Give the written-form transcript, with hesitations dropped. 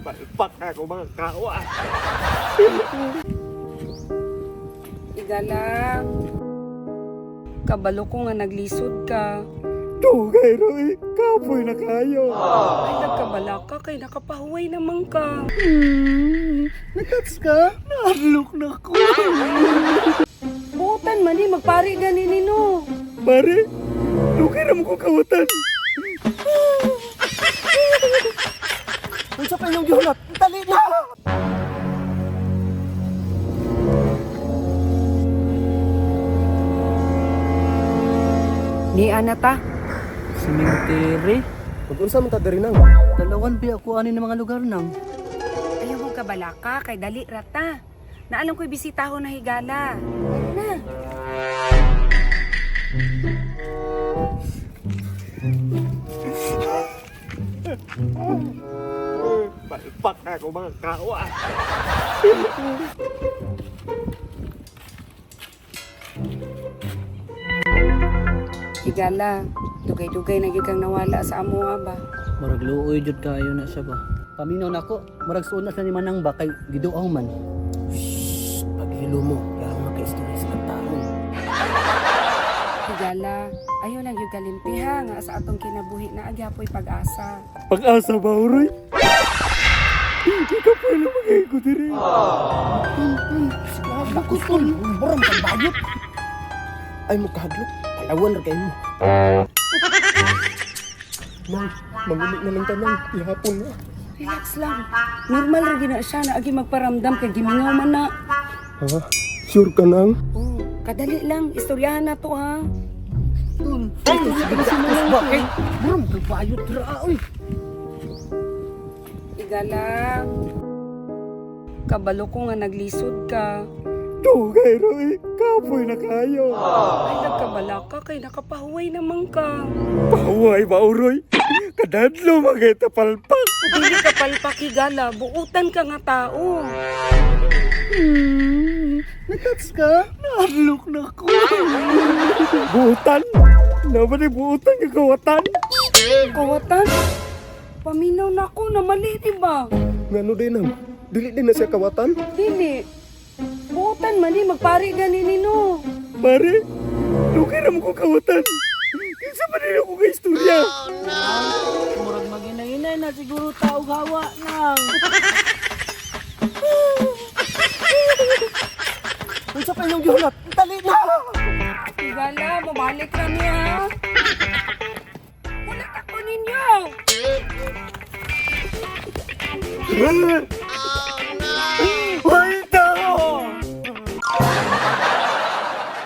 Palpak ako mga kawa. Igala. Kabalo ko nga naglisod ka. Dugay Roy, kapoy na kayo. Ay, nagkabala ka kay nakapahuway naman ka. Nagkats ka? Naalok na ko. Buutan man magpari ganin nino. Pare, dugay ram ko kawatan. Unsa pa inyong gihulat? Dali na! Ni anata. Simenteri. Pag-unsa man ta diri nang? Dalawan bi ako ani ng mga lugar nang. Ayaw mo kabala ka kay dali rata. Naalam ko'y bisitahon na higala. Na. Palpak ako mga kawa. Higala. Dugay-dugay na gyud kang nawala sa amo ba. Murag luoy jud kayo na siya ba. Paminaw nako, murag sunas na ni manang ba kay giduaw man. Paghilo mo, kaya ako naka-istorya sa kantaron. Higala. Ayaw lang gyud galimpiha nga sa atong kinabuhi na agyapoy pag-asa. Pag-asa ba, Uroy? Hindi ka pala magay ko diri. Bakit ko buram kang bayot? Ay mo kahadlok, palawan ra kayo mo. Nang, mangulit na lang tanang, ihapon na. Relax lang. Normal ra gina siya na agi magparamdam kay gimingaw man na. Ha? Sure ka nang? Oh, kadali lang. Istoryahan na to ha. Tun, ito na si manang ba kay buram kang bayot ra oy. Igala. Kabalo ko nga naglisod ka. Dugay, Roy. Kapoy na kayo. Ay, nagkabala ka kay nakapahuway naman ka. Pahuay ba, Uroy? Kadadlo magay palpak. Dili ka palpak higala. Buutan ka nga tao. Nagkats ka? Naalok na ko. Buutan? Naman yung buutan yung kawatan. Kawatan. Paminaw na ko na mali, diba? Ngano din nam? Dili din na siya kawatan? Dili. Buutan man magpari ganin nino. Pare, dugay ram ko kawatan. Kinsa pa din ako kay istorya. Murag maginay-inay na siguro tao gawa nang. Unsa pa inyong gihulat? Dali na! Igala, mabalik na niya. Ulit ako ninyo. Ah!